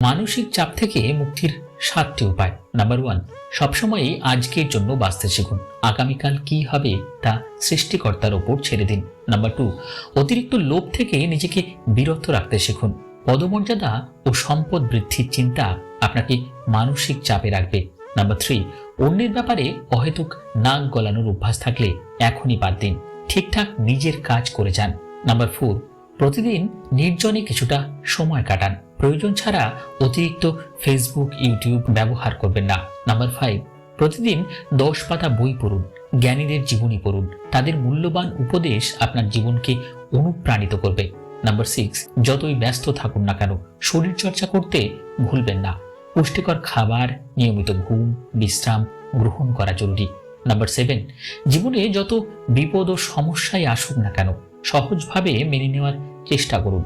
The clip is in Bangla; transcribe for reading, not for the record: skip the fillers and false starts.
মানসিক চাপ থেকে মুক্তির 7টি উপায়। নাম্বার 1, সবসময়ই আজকের জন্য বাঁচতে শিখুন। আগামীকাল কি হবে তা সৃষ্টিকর্তার ওপর ছেড়ে দিন। নাম্বার 2, অতিরিক্ত লোভ থেকে নিজেকে বিরত রাখতে শিখুন। পদমর্যাদা ও সম্পদ বৃদ্ধির চিন্তা আপনাকে মানসিক চাপে রাখবে। নাম্বার 3, অন্যের ব্যাপারে অহেতুক নাক গলানোর অভ্যাস থাকলে এখনই বাদ দিন। ঠিকঠাক নিজের কাজ করে যান। নাম্বার 4, প্রতিদিন নির্জনে কিছুটা সময় কাটান। প্রয়োজন ছাড়া অতিরিক্ত ফেসবুক, ইউটিউব ব্যবহার করবেন না। নাম্বার 5, প্রতিদিন 10 পাতা বই পড়ুন। জ্ঞানীদের জীবনী পড়ুন। তাদের মূল্যবান উপদেশ আপনার জীবনকে অনুপ্রাণিত করবে। নাম্বার 6, যতই ব্যস্ত থাকুন না কেন শরীর চর্চা করতে ভুলবেন না। পুষ্টিকর খাবার, নিয়মিত ঘুম, বিশ্রাম গ্রহণ করা জরুরি। নাম্বার 7, জীবনে যত বিপদ ও সমস্যায় আসুক না কেন সহজভাবে মেনে নেওয়ার চেষ্টা করুন।